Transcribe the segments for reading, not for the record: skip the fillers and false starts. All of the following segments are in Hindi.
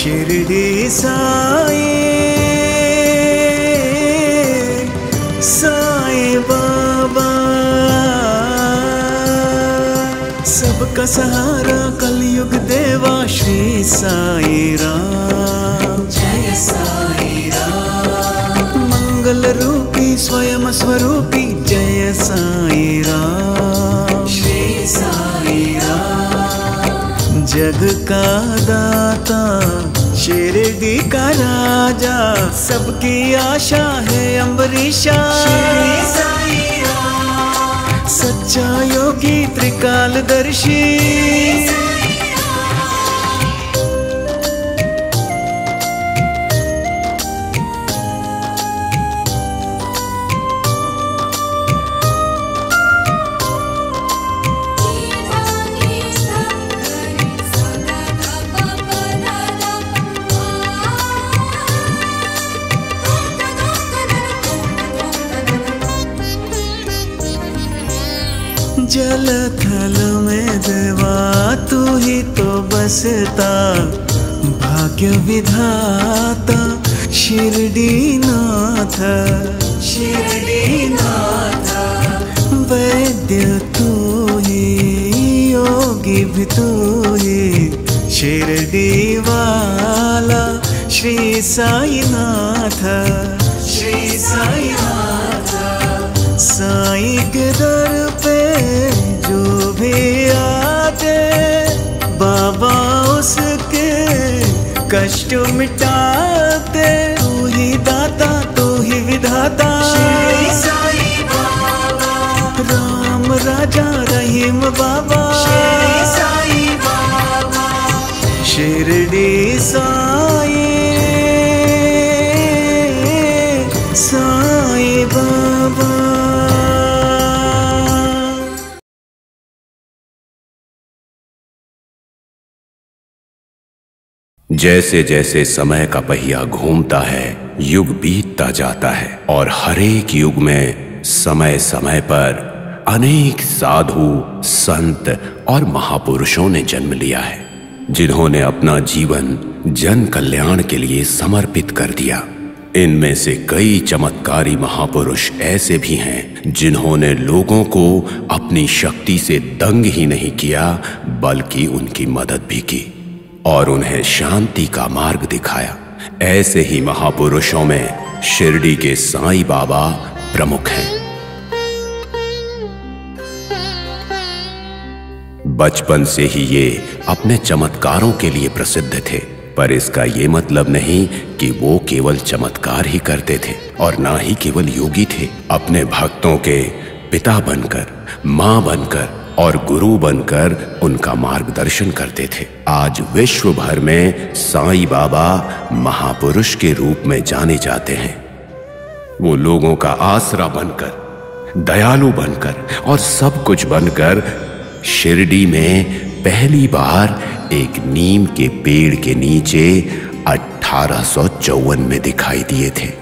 शिरडी साई साई बाबा, सबका सहारा कलयुग देवा श्री साई राम। जय साई राम। मंगल रूपी स्वयं स्वरूपी जय साई राम। श्री साई राम। जग का दाता शिरडी का राजा, सबकी आशा है अम्बरीशा। श्री साई राम। सच्चा योगी त्रिकालदर्शी, जल थल में देवा तू ही तो बसता, भाग्य विधाता शिरडी नाथ। शिरडी नाथ। वैद्य तू ही, योगी भी तू ही, शिरडी वाला श्री साई नाथ। श्री साई नाथ। साई के दर पे जो भी आते, बाबा उसके कष्ट मिटाते। तू ही दाता तू ही विधाता, श्री साई बाबा। राम राजा रहीम बाबा। श्री साई बाबा। शिरडी साई साई बाबा। जैसे जैसे समय का पहिया घूमता है, युग बीतता जाता है और हर एक युग में समय समय पर अनेक साधु, संत और महापुरुषों ने जन्म लिया है, जिन्होंने अपना जीवन जन कल्याण के लिए समर्पित कर दिया। इनमें से कई चमत्कारी महापुरुष ऐसे भी हैं जिन्होंने लोगों को अपनी शक्ति से दंग ही नहीं किया, बल्कि उनकी मदद भी की और उन्हें शांति का मार्ग दिखाया। ऐसे ही महापुरुषों में शिरडी के साईं बाबा प्रमुख हैं। बचपन से ही ये अपने चमत्कारों के लिए प्रसिद्ध थे, पर इसका ये मतलब नहीं कि वो केवल चमत्कार ही करते थे और ना ही केवल योगी थे। अपने भक्तों के पिता बनकर, माँ बनकर और गुरु बनकर उनका मार्गदर्शन करते थे। आज विश्व भर में साईं बाबा महापुरुष के रूप में जाने जाते हैं। वो लोगों का आसरा बनकर, दयालु बनकर और सब कुछ बनकर शिरडी में पहली बार एक नीम के पेड़ के नीचे 1854 में दिखाई दिए थे।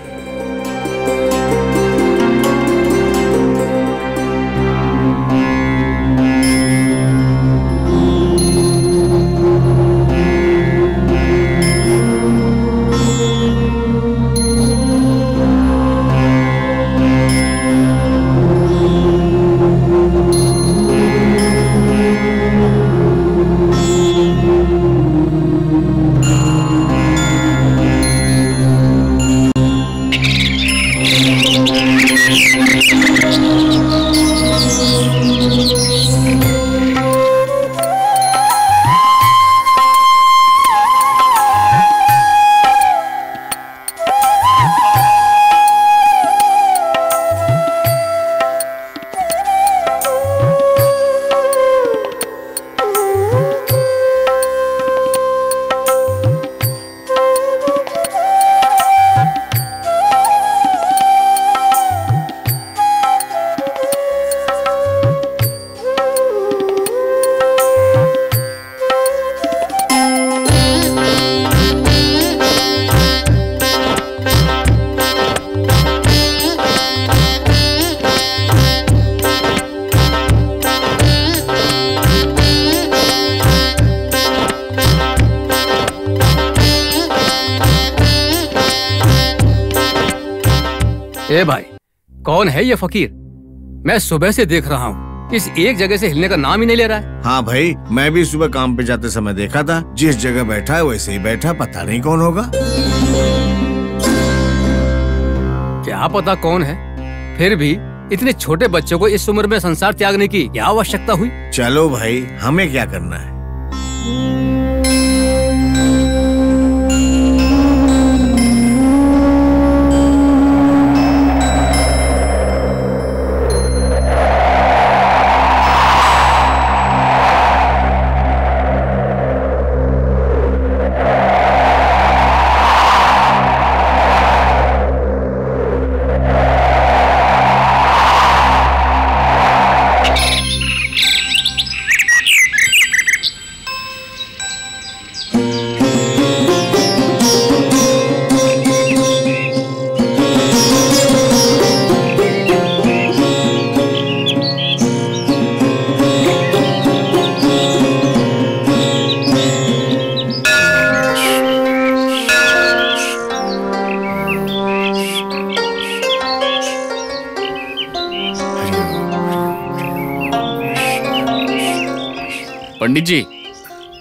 ए भाई, कौन है ये फकीर? मैं सुबह से देख रहा हूँ, इस एक जगह से हिलने का नाम ही नहीं ले रहा है। हाँ भाई, मैं भी सुबह काम पे जाते समय देखा था, जिस जगह बैठा है वैसे ही बैठा, पता नहीं कौन होगा। क्या पता कौन है, फिर भी इतने छोटे बच्चों को इस उम्र में संसार त्यागने की क्या आवश्यकता हुई? चलो भाई, हमें क्या करना है।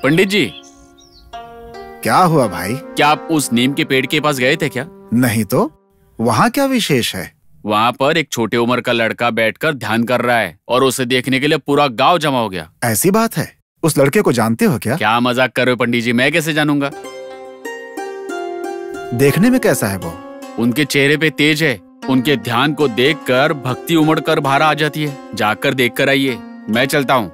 पंडित जी, क्या हुआ भाई? क्या आप उस नीम के पेड़ के पास गए थे क्या? नहीं तो, वहाँ क्या विशेष है? वहाँ पर एक छोटे उम्र का लड़का बैठकर ध्यान कर रहा है और उसे देखने के लिए पूरा गांव जमा हो गया। ऐसी बात है? उस लड़के को जानते हो क्या? क्या मजाक कर रहे हो पंडित जी, मैं कैसे जानूंगा? देखने में कैसा है वो? उनके चेहरे पे तेज है, उनके ध्यान को देखकर भक्ति उमड़ कर बाहर आ जाती है। जाकर देख कर आइए, मैं चलता हूँ।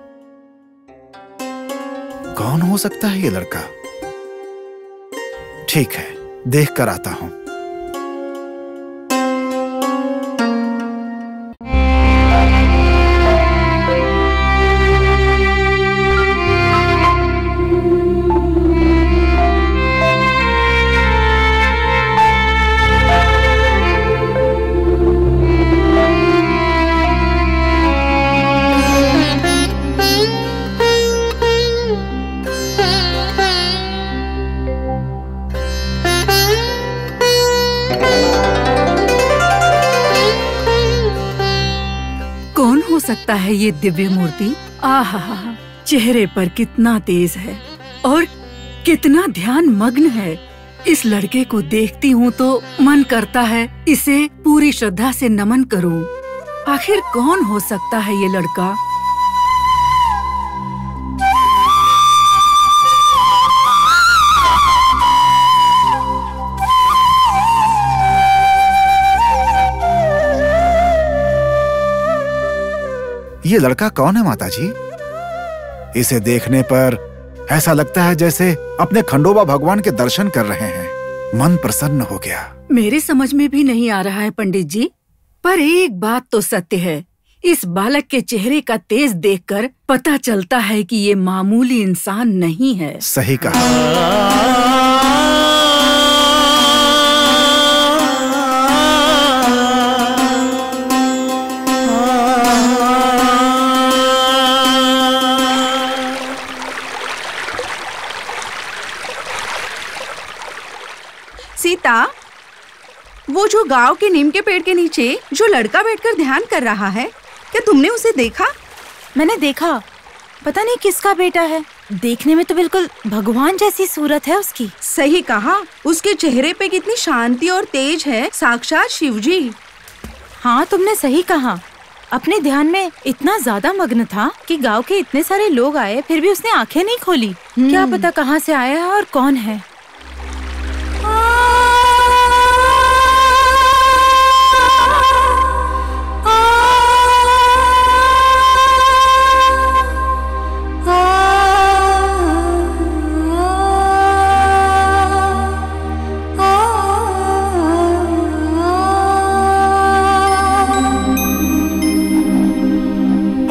कौन हो सकता है ये लड़का? ठीक है, देख कर आता हूँ। सकता है ये दिव्य मूर्ति? आहा, चेहरे पर कितना तेज है और कितना ध्यान मग्न है। इस लड़के को देखती हूँ तो मन करता है इसे पूरी श्रद्धा से नमन करूँ। आखिर कौन हो सकता है ये लड़का? ये लड़का कौन है माताजी? इसे देखने पर ऐसा लगता है जैसे अपने खंडोबा भगवान के दर्शन कर रहे हैं। मन प्रसन्न हो गया। मेरे समझ में भी नहीं आ रहा है पंडित जी, पर एक बात तो सत्य है, इस बालक के चेहरे का तेज देखकर पता चलता है कि ये मामूली इंसान नहीं है। सही कहा। सीता, वो जो गांव के नीम के पेड़ के नीचे जो लड़का बैठकर ध्यान कर रहा है, क्या तुमने उसे देखा? मैंने देखा, पता नहीं किसका बेटा है। देखने में तो बिल्कुल भगवान जैसी सूरत है उसकी। सही कहा, उसके चेहरे पे कितनी शांति और तेज है, साक्षात शिवजी। हाँ, तुमने सही कहा। अपने ध्यान में इतना ज्यादा मग्न था कि गांव के इतने सारे लोग आए, फिर भी उसने आंखें नहीं खोली। क्या पता कहाँ से आया है और कौन है।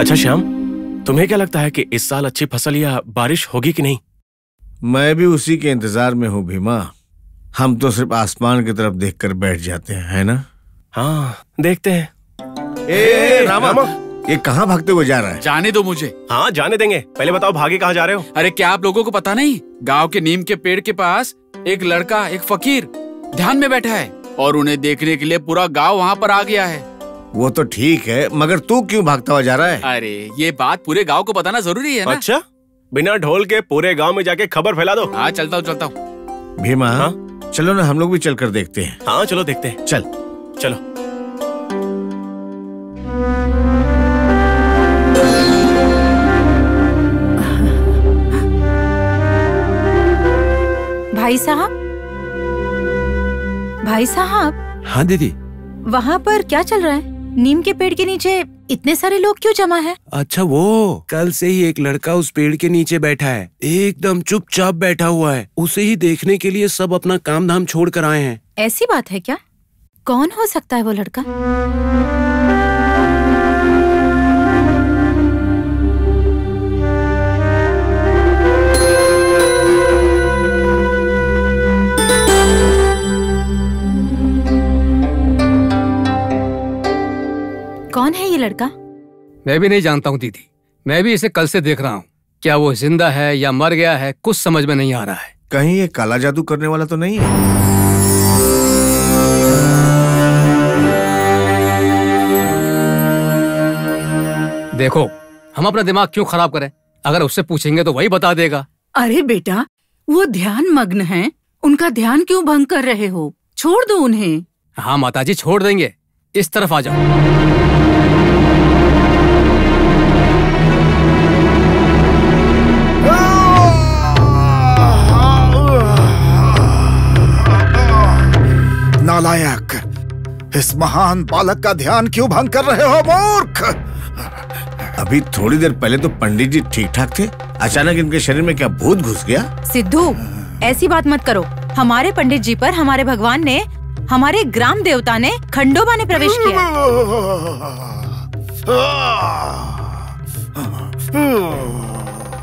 अच्छा श्याम, तुम्हें क्या लगता है कि इस साल अच्छी फसल या बारिश होगी कि नहीं? मैं भी उसी के इंतजार में हूँ भीमा। हम तो सिर्फ आसमान की तरफ देखकर बैठ जाते हैं, है ना? हाँ, देखते हैं। ए रामा, ये कहाँ भागते हुए जा रहा है? जाने दो मुझे। हाँ, जाने देंगे। पहले बताओ भागे कहाँ जा रहे हो? अरे क्या आप लोगों को पता नहीं, गांव के नीम के पेड़ के पास एक लड़का, एक फकीर ध्यान में बैठा है और उन्हें देखने के लिए पूरा गांव वहाँ पर आ गया है। वो तो ठीक है, मगर तू क्यों भागता हुआ जा रहा है? अरे ये बात पूरे गांव को बताना जरूरी है ना? अच्छा, बिना ढोल के पूरे गांव में जाके खबर फैला दो। हाँ चलता हूँ। भीमा, हाँ? चलो ना हम लोग भी चल कर देखते हैं। हाँ चलो देखते हैं। चल चलो। भाई साहब, भाई साहब। हाँ दीदी। वहाँ पर क्या चल रहा है? नीम के पेड़ के नीचे इतने सारे लोग क्यों जमा है? अच्छा, वो कल से ही एक लड़का उस पेड़ के नीचे बैठा है, एकदम चुपचाप बैठा हुआ है। उसे ही देखने के लिए सब अपना काम धाम छोड़ कर आए हैं। ऐसी बात है क्या? कौन हो सकता है वो लड़का? कौन है ये लड़का? मैं भी नहीं जानता हूँ दीदी, मैं भी इसे कल से देख रहा हूँ। क्या वो जिंदा है या मर गया है, कुछ समझ में नहीं आ रहा है। कहीं ये काला जादू करने वाला तो नहीं है? देखो, हम अपना दिमाग क्यों खराब करें? अगर उससे पूछेंगे तो वही बता देगा। अरे बेटा, वो ध्यान मग्न हैं, उनका ध्यान क्यों भंग कर रहे हो? छोड़ दो उन्हें। हाँ माताजी, छोड़ देंगे। इस तरफ आ जाओ। नालायक, इस महान बालक का ध्यान क्यों भंग कर रहे हो मूर्ख? अभी थोड़ी देर पहले तो पंडित जी ठीक ठाक थे, अचानक इनके शरीर में क्या भूत घुस गया? सिद्धू, ऐसी बात मत करो। हमारे पंडित जी पर हमारे भगवान ने, हमारे ग्राम देवता ने, खंडोबा ने प्रवेश किया।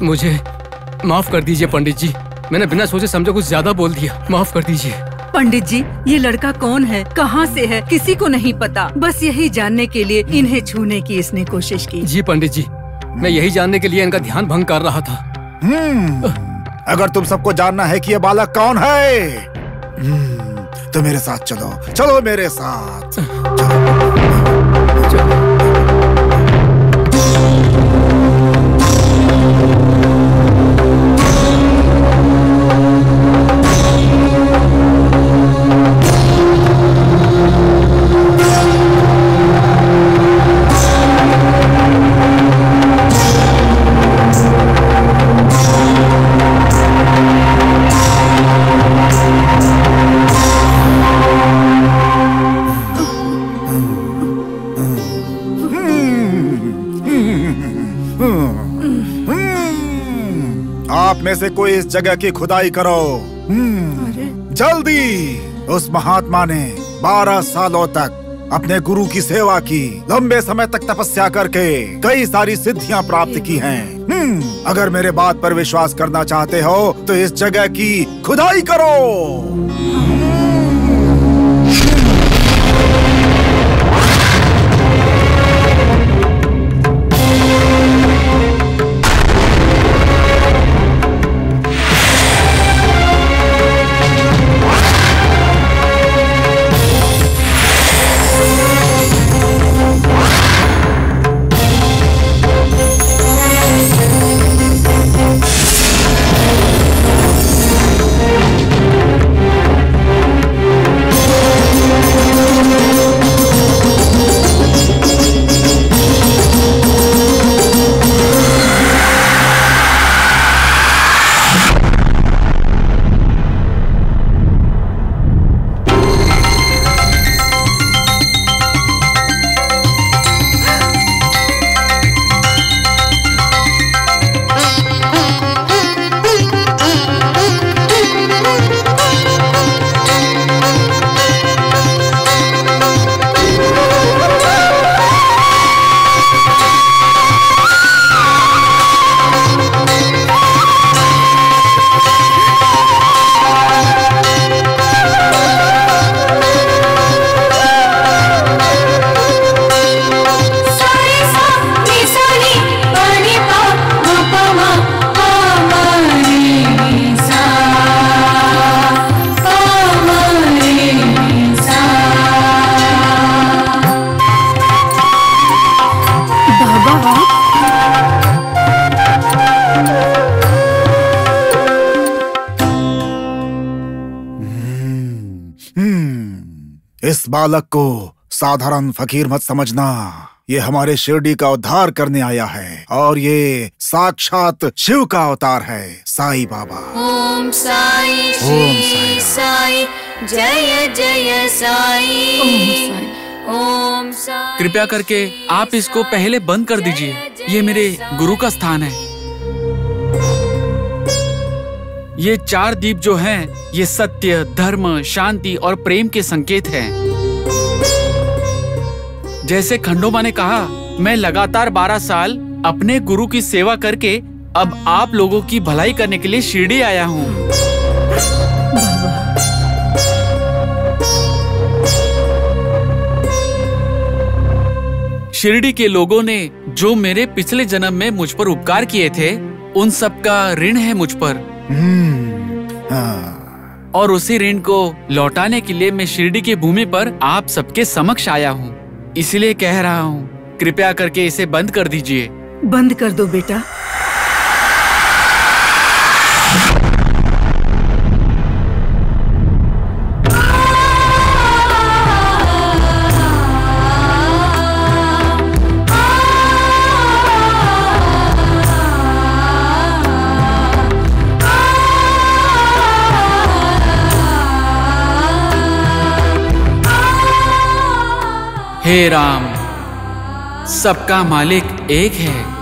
मुझे माफ कर दीजिए पंडित जी, मैंने बिना सोचे समझे कुछ ज्यादा बोल दिया, माफ कर दीजिए। पंडित जी, ये लड़का कौन है, कहाँ से है, किसी को नहीं पता। बस यही जानने के लिए इन्हें छूने की इसने कोशिश की। जी पंडित जी, मैं यही जानने के लिए इनका ध्यान भंग कर रहा था। अगर तुम सबको जानना है कि ये बालक कौन है, तो मेरे साथ चलो, चलो मेरे साथ। चलो। आप में से कोई इस जगह की खुदाई करो। जल्दी। उस महात्मा ने 12 सालों तक अपने गुरु की सेवा की, लंबे समय तक तपस्या करके कई सारी सिद्धियां प्राप्त की हैं। अगर मेरे बात पर विश्वास करना चाहते हो तो इस जगह की खुदाई करो। इस बालक को साधारण फकीर मत समझना। ये हमारे शिरडी का उद्धार करने आया है और ये साक्षात शिव का अवतार है, साईं बाबा। ओम साई श्री साई जय जय साई। ओम साई। कृपया करके आप इसको पहले बंद कर दीजिए। ये मेरे गुरु का स्थान है। ये 4 दीप जो हैं, ये सत्य, धर्म, शांति और प्रेम के संकेत हैं। जैसे खंडोबा ने कहा, मैं लगातार 12 साल अपने गुरु की सेवा करके अब आप लोगों की भलाई करने के लिए शिरडी आया हूँ। शिरडी के लोगों ने जो मेरे पिछले जन्म में मुझ पर उपकार किए थे, उन सब का ऋण है मुझ पर। और उसी ऋण को लौटाने के लिए मैं शिरडी की भूमि पर आप सबके समक्ष आया हूँ। इसलिए कह रहा हूँ, कृपया करके इसे बंद कर दीजिए। बंद कर दो बेटा। हे राम, सबका मालिक एक है।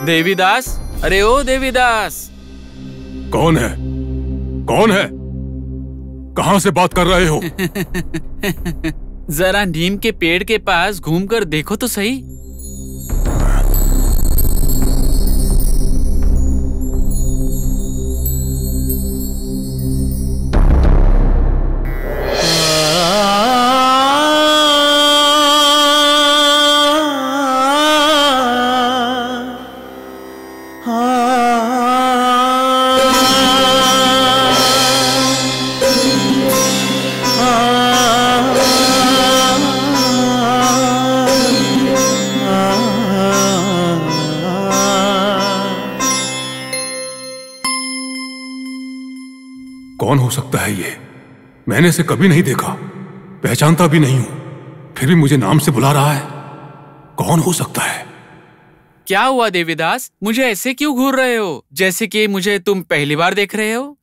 देवीदास, अरे ओ देवीदास। कौन है? कौन है? कहां से बात कर रहे हो? जरा नीम के पेड़ के पास घूमकर देखो तो सही। कौन हो सकता है ये? मैंने इसे कभी नहीं देखा, पहचानता भी नहीं हूं, फिर भी मुझे नाम से बुला रहा है। कौन हो सकता है? क्या हुआ देवीदास? मुझे ऐसे क्यों घूर रहे हो, जैसे कि मुझे तुम पहली बार देख रहे हो?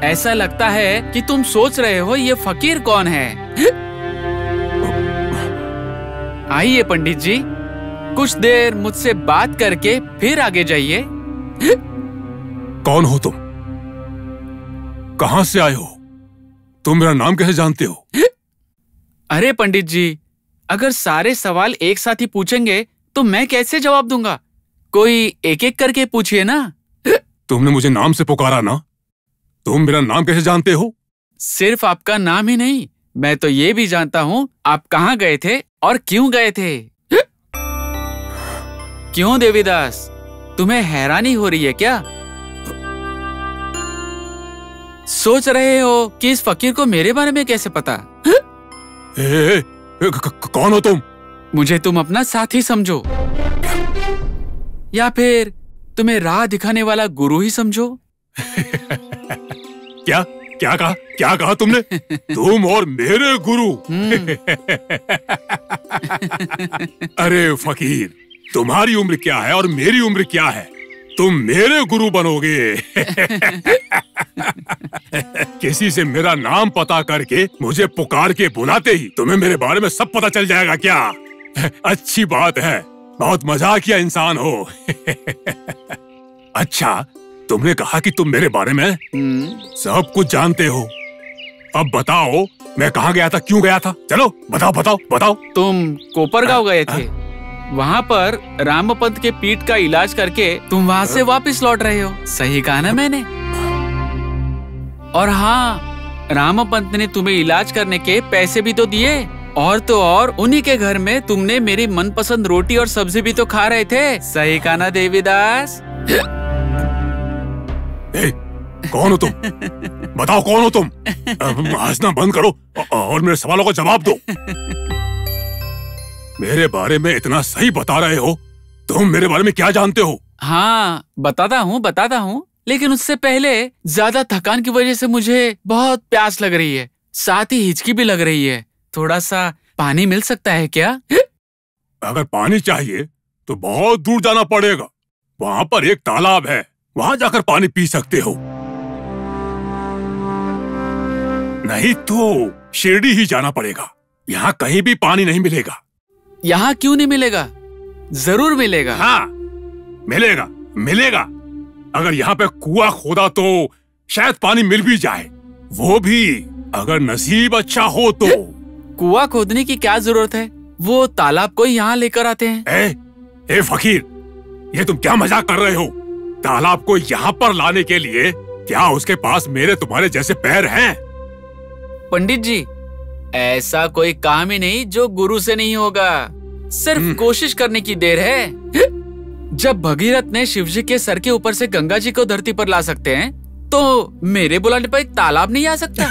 ऐसा लगता है कि तुम सोच रहे हो ये फकीर कौन है। आइए पंडित जी, कुछ देर मुझसे बात करके फिर आगे जाइए। कौन हो तुम? कहां से आए हो? तुम मेरा नाम कैसे जानते हो? अरे पंडित जी, अगर सारे सवाल एक साथ ही पूछेंगे तो मैं कैसे जवाब दूंगा? कोई एक एक करके पूछिए ना। तुमने मुझे नाम से पुकारा ना, तुम मेरा नाम कैसे जानते हो? सिर्फ आपका नाम ही नहीं, मैं तो ये भी जानता हूँ आप कहाँ गए थे और क्यों गए थे। क्यों देवीदास, तुम्हें हैरानी हो रही है क्या? सोच रहे हो कि इस फकीर को मेरे बारे में कैसे पता? कौन हो तुम? मुझे तुम अपना साथी समझो या फिर तुम्हें राह दिखाने वाला गुरु ही समझो। क्या क्या कहा? क्या कहा तुमने? तुम और मेरे गुरु? अरे फकीर, तुम्हारी उम्र क्या है और मेरी उम्र क्या है? तुम मेरे गुरु बनोगे। किसी से मेरा नाम पता करके मुझे पुकार के बुलाते ही तुम्हें मेरे बारे में सब पता चल जाएगा क्या? अच्छी बात है, बहुत मजाकिया इंसान हो। अच्छा, तुमने कहा कि तुम मेरे बारे में सब कुछ जानते हो। अब बताओ, मैं कहाँ गया था, क्यों गया था? चलो बताओ बताओ बताओ। तुम कोपरगांव गए थे। वहाँ पर रामपंत के पीठ का इलाज करके तुम वहाँ से वापस लौट रहे हो। सही कहा ना मैंने? और हाँ, रामपंत ने तुम्हें इलाज करने के पैसे भी तो दिए। और तो और उन्हीं के घर में तुमने मेरी मनपसंद रोटी और सब्जी भी तो खा रहे थे। सही कहा ना देवीदास? कौन हो तुम? बताओ कौन हो तुम? हंसना बंद करो और मेरे सवालों का जवाब दो। मेरे बारे में इतना सही बता रहे हो, तुम मेरे बारे में क्या जानते हो? हाँ, बताता हूँ, लेकिन उससे पहले ज्यादा थकान की वजह से मुझे बहुत प्यास लग रही है, साथ ही हिचकी भी लग रही है। थोड़ा सा पानी मिल सकता है क्या? अगर पानी चाहिए तो बहुत दूर जाना पड़ेगा। वहाँ पर एक तालाब है, वहाँ जाकर पानी पी सकते हो। नहीं तो शिरडी ही जाना पड़ेगा। यहाँ कहीं भी पानी नहीं मिलेगा। यहाँ क्यों नहीं मिलेगा? जरूर मिलेगा। हाँ, मिलेगा। अगर यहाँ पे कुआं खोदा तो शायद पानी मिल भी जाए, वो भी अगर नसीब अच्छा हो तो। कुआं खोदने की क्या जरूरत है? वो तालाब को यहाँ लेकर आते हैं। ए फकीर, ये तुम क्या मजाक कर रहे हो? तालाब को यहाँ पर लाने के लिए क्या उसके पास मेरे तुम्हारे जैसे पैर हैं? पंडित जी, ऐसा कोई काम ही नहीं जो गुरु से नहीं होगा। सिर्फ कोशिश करने की देर है। जब भगीरथ ने शिवजी के सर के ऊपर से गंगा जी को धरती पर ला सकते हैं, तो मेरे बुलाने पर एक तालाब नहीं आ सकता?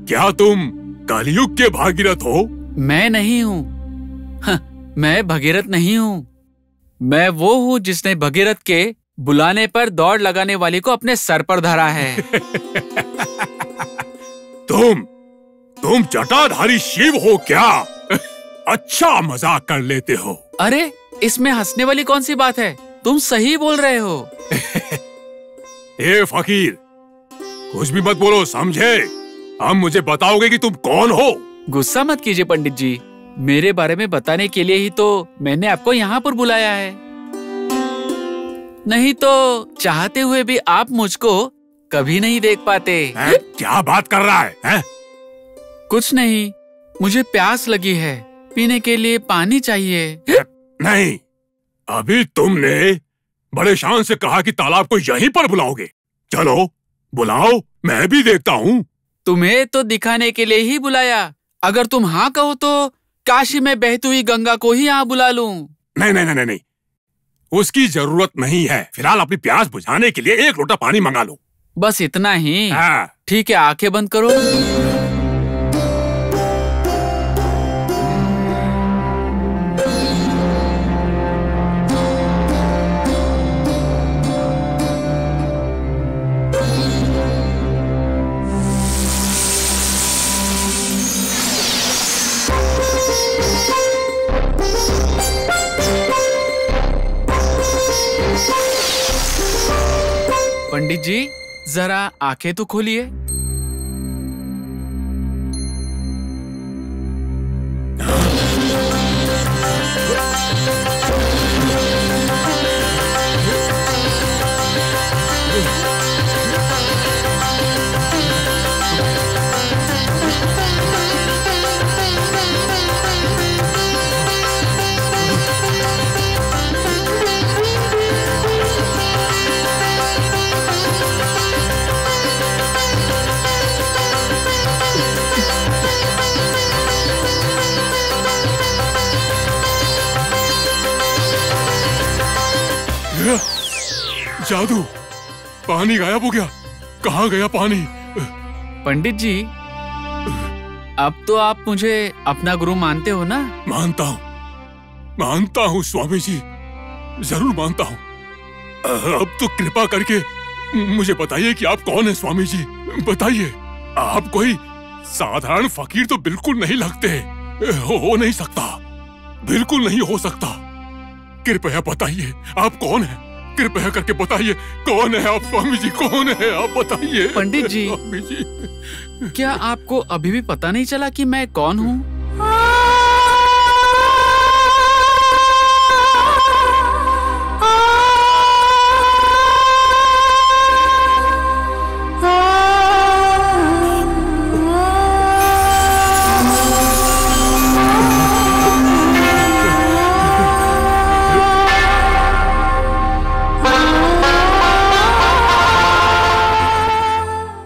क्या तुम कलयुग के भागीरथ हो? मैं नहीं हूँ। मैं भगीरथ नहीं हूँ। मैं वो हूँ जिसने भगीरथ के बुलाने पर दौड़ लगाने वाली को अपने सर पर धरा है। तुम जटाधारी शिव हो क्या? अच्छा मजाक कर लेते हो। अरे, इसमें हंसने वाली कौन सी बात है? तुम सही बोल रहे हो। ए फकीर, कुछ भी मत बोलो, समझे? अब मुझे बताओगे कि तुम कौन हो? गुस्सा मत कीजिए पंडित जी, मेरे बारे में बताने के लिए ही तो मैंने आपको यहाँ पर बुलाया है। नहीं तो चाहते हुए भी आप मुझको कभी नहीं देख पाते। क्या बात कर रहा है? कुछ नहीं, मुझे प्यास लगी है, पीने के लिए पानी चाहिए। नहीं, अभी तुमने बड़े शान से कहा कि तालाब को यहीं पर बुलाओगे। चलो बुलाओ, मैं भी देखता हूँ। तुम्हें तो दिखाने के लिए ही बुलाया। अगर तुम हाँ कहो तो काशी में बहती हुई गंगा को ही यहाँ बुला लूं। नहीं, उसकी जरूरत नहीं है। फिलहाल अपनी प्यास बुझाने के लिए एक लोटा पानी मंगा लो। बस इतना ही? हाँ। ठीक है, आंखें बंद करो। पंडित जी, जरा आंखें तो खोलिए। जादू, पानी गायब हो गया। कहाँ गया पानी? पंडित जी, अब तो आप मुझे अपना गुरु मानते हो ना? मानता हूँ स्वामी जी, जरूर मानता हूँ। अब तो कृपा करके मुझे बताइए कि आप कौन हैं स्वामी जी। बताइए, आप कोई साधारण फकीर तो बिल्कुल नहीं लगते। हो नहीं सकता, बिल्कुल नहीं हो सकता। कृपया बताइए आप कौन है? कृपया करके बताइए कौन है आप स्वामी जी, कौन है आप बताइए। पंडित जी, स्वामी जी, क्या आपको अभी भी पता नहीं चला कि मैं कौन हूँ?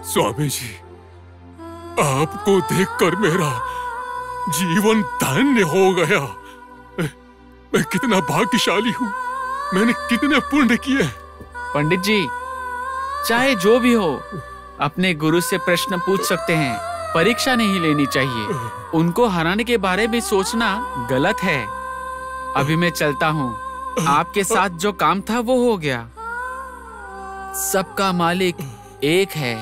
स्वामी जी, आपको देखकर मेरा जीवन धन्य हो गया। मैं कितना भाग्यशाली हूँ, मैंने कितने पुण्य किए। पंडित जी, चाहे जो भी हो, अपने गुरु से प्रश्न पूछ सकते हैं, परीक्षा नहीं लेनी चाहिए। उनको हराने के बारे में सोचना गलत है। अभी मैं चलता हूँ, आपके साथ जो काम था वो हो गया। सबका मालिक एक है।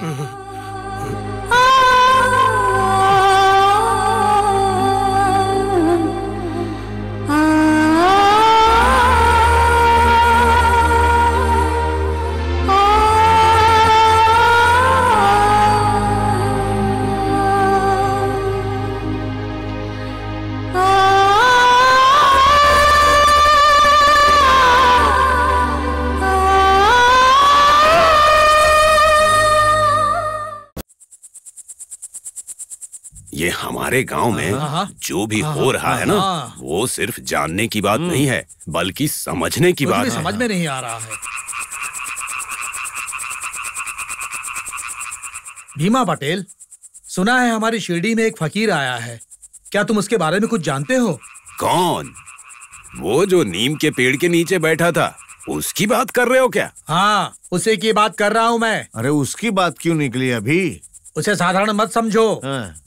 ये हमारे गांव में जो भी हो रहा है ना, वो सिर्फ जानने की बात नहीं है, बल्कि समझने की बात है। समझ में नहीं आ रहा है। भीमा पटेल, सुना है हमारी शिरडी में एक फकीर आया है, क्या तुम उसके बारे में कुछ जानते हो? कौन? वो जो नीम के पेड़ के नीचे बैठा था, उसकी बात कर रहे हो क्या? हाँ, उसी की बात कर रहा हूँ मैं। अरे उसकी बात क्यों निकली अभी? उसे साधारण मत समझो,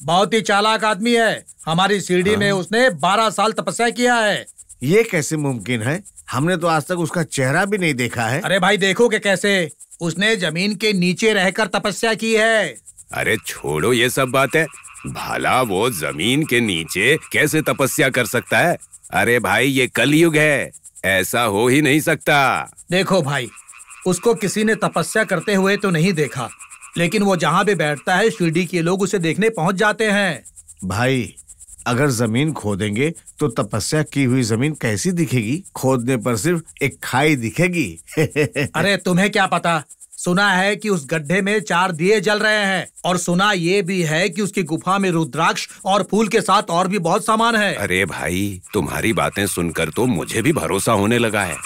बहुत ही चालाक आदमी है। हमारी शिरडी में उसने 12 साल तपस्या किया है। ये कैसे मुमकिन है? हमने तो आज तक उसका चेहरा भी नहीं देखा है। अरे भाई देखो कि कैसे उसने जमीन के नीचे रहकर तपस्या की है। अरे छोड़ो ये सब बातें, भला वो जमीन के नीचे कैसे तपस्या कर सकता है? अरे भाई ये कलयुग है, ऐसा हो ही नहीं सकता। देखो भाई, उसको किसी ने तपस्या करते हुए तो नहीं देखा, लेकिन वो जहाँ भी बैठता है शिरडी के लोग उसे देखने पहुँच जाते हैं। भाई अगर जमीन खोदेंगे तो तपस्या की हुई जमीन कैसी दिखेगी? खोदने पर सिर्फ एक खाई दिखेगी। अरे तुम्हें क्या पता, सुना है कि उस गड्ढे में 4 दिए जल रहे हैं, और सुना ये भी है कि उसकी गुफा में रुद्राक्ष और फूल के साथ और भी बहुत सामान है। अरे भाई, तुम्हारी बातें सुनकर तो मुझे भी भरोसा होने लगा है।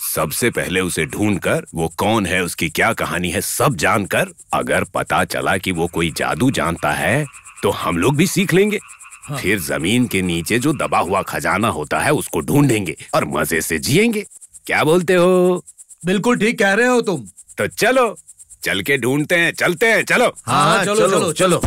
सबसे पहले उसे ढूंढकर वो कौन है, उसकी क्या कहानी है, सब जानकर अगर पता चला कि वो कोई जादू जानता है तो हम लोग भी सीख लेंगे। हाँ। फिर जमीन के नीचे जो दबा हुआ खजाना होता है उसको ढूंढेंगे और मजे से जिएंगे। क्या बोलते हो? बिल्कुल ठीक कह रहे हो तुम। तो चलो चल के ढूंढते हैं, चलते हैं, चलो। हाँ, चलो चलो चलो।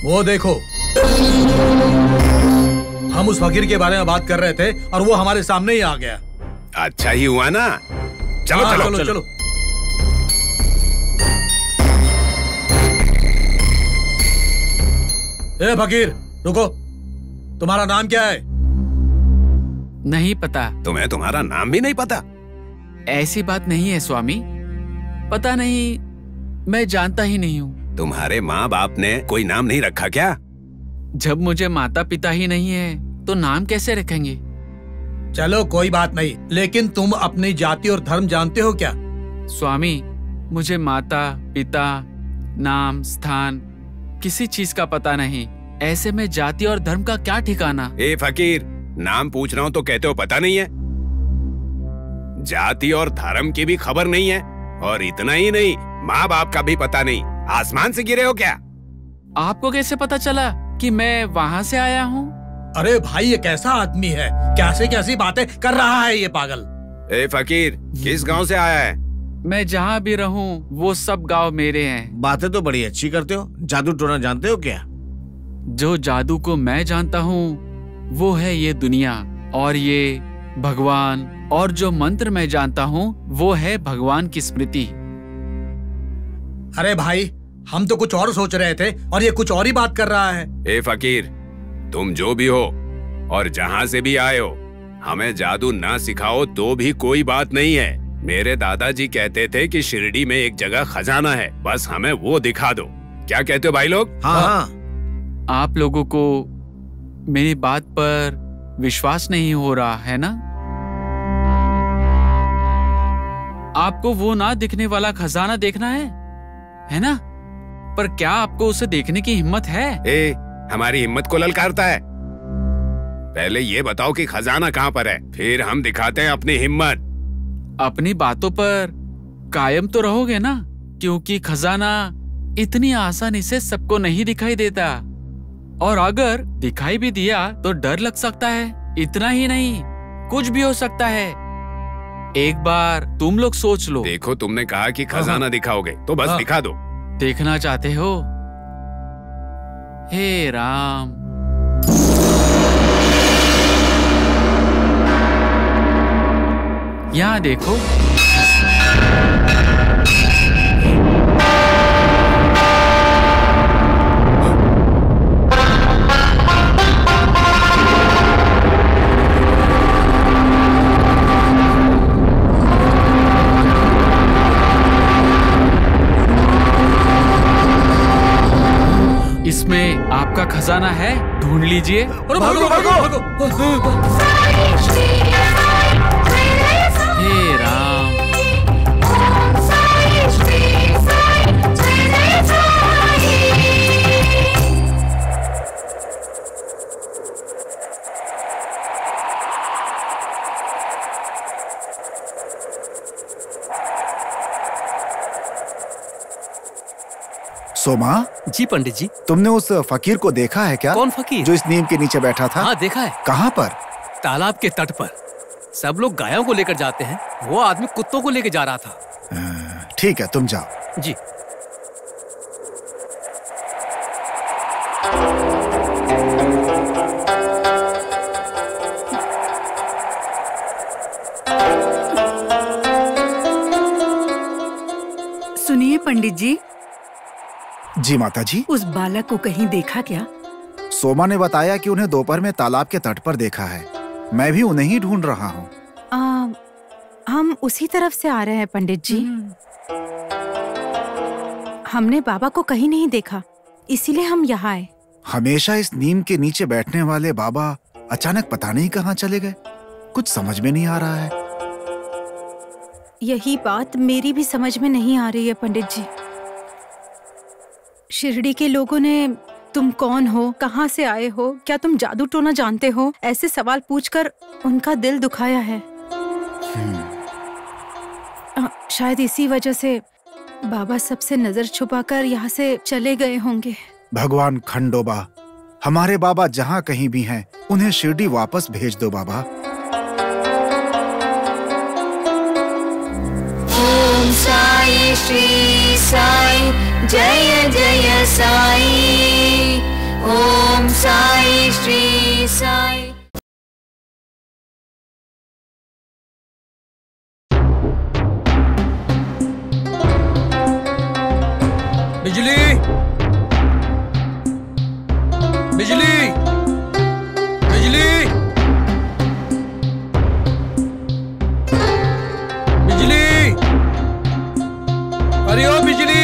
वो देखो, हम उस फकीर के बारे में बात कर रहे थे और वो हमारे सामने ही आ गया। अच्छा ही हुआ ना। चलो चलो चलो, चलो। ए फकीर, रुको, तुम्हारा नाम क्या है? नहीं पता। तुम्हें तुम्हारा नाम भी नहीं पता? ऐसी बात नहीं है स्वामी, पता नहीं, मैं जानता ही नहीं हूँ। तुम्हारे माँ बाप ने कोई नाम नहीं रखा क्या? जब मुझे माता पिता ही नहीं है तो नाम कैसे रखेंगे? चलो कोई बात नहीं, लेकिन तुम अपनी जाति और धर्म जानते हो क्या? स्वामी, मुझे माता पिता, नाम, स्थान, किसी चीज का पता नहीं। ऐसे में जाति और धर्म का क्या ठिकाना? ए फकीर, नाम पूछ रहा हूँ तो कहते हो पता नहीं है। जाति और धर्म की भी खबर नहीं है, और इतना ही नहीं, माँ बाप का भी पता नहीं। आसमान से गिरे हो क्या? आपको कैसे पता चला कि मैं वहाँ से आया हूँ? अरे भाई, ये कैसा आदमी है, कैसे कैसी बातें कर रहा है ये पागल। ए फकीर, किस गांव से आया है? मैं जहाँ भी रहूँ वो सब गांव मेरे हैं। बातें तो बड़ी अच्छी करते हो। जादू टोना जानते हो क्या? जो जादू को मैं जानता हूँ वो है ये दुनिया, और ये भगवान और जो मंत्र मैं जानता हूँ वो है भगवान की स्मृति। अरे भाई, हम तो कुछ और सोच रहे थे और ये कुछ और ही बात कर रहा है। ए फकीर, तुम जो भी हो और जहाँ से भी आए हो, हमें जादू ना सिखाओ तो भी कोई बात नहीं है। मेरे दादाजी कहते थे कि शिरडी में एक जगह खजाना है, बस हमें वो दिखा दो। क्या कहते हो भाई लोग? हाँ। आप लोगों को मेरी बात पर विश्वास नहीं हो रहा है ना? आपको वो ना दिखने वाला खजाना देखना है ना? पर क्या आपको उसे देखने की हिम्मत है? हमारी हिम्मत को ललकारता है? पहले ये बताओ कि खजाना कहाँ पर है, फिर हम दिखाते हैं अपनी हिम्मत। अपनी बातों पर कायम तो रहोगे ना, क्योंकि खजाना इतनी आसानी से सबको नहीं दिखाई देता, और अगर दिखाई भी दिया तो डर लग सकता है। इतना ही नहीं, कुछ भी हो सकता है। एक बार तुम लोग सोच लो। देखो, तुमने कहा कि खजाना दिखाओगे, तो बस दिखा दो। देखना चाहते हो? हे राम, यहाँ देखो। इसमें आपका खजाना है, ढूंढ लीजिए। भागो भागो भागो। हे राम, सोमा जी पंडित जी। तुमने उस फकीर को देखा है क्या? कौन फकीर? जो इस नीम के नीचे बैठा था। हाँ देखा है। कहाँ पर? तालाब के तट पर। सब लोग गायों को लेकर जाते हैं, वो आदमी कुत्तों को लेकर जा रहा था। ठीक है, तुम जाओ। जी। सुनिए पंडित जी। जी माता जी। उस बालक को कहीं देखा क्या? सोमा ने बताया कि उन्हें दोपहर में तालाब के तट पर देखा है। मैं भी उन्हें ही ढूंढ रहा हूँ। हम उसी तरफ से आ रहे हैं पंडित जी। हमने बाबा को कहीं नहीं देखा, इसीलिए हम यहाँ आए। हमेशा इस नीम के नीचे बैठने वाले बाबा अचानक पता नहीं कहाँ चले गए। कुछ समझ में नहीं आ रहा है। यही बात मेरी भी समझ में नहीं आ रही है पंडित जी। शिरडी के लोगों ने तुम कौन हो, कहाँ से आए हो, क्या तुम जादू टोना जानते हो, ऐसे सवाल पूछकर उनका दिल दुखाया है। शायद इसी वजह से बाबा सबसे नजर छुपाकर यहाँ से चले गए होंगे। भगवान खंडोबा, हमारे बाबा जहाँ कहीं भी हैं, उन्हें शिरडी वापस भेज दो बाबा। ओम साई श्री साई जय जय साई। ओम साई श्री साई। बिजली, बिजली, बिजली, बिजली, अरे ओ बिजली,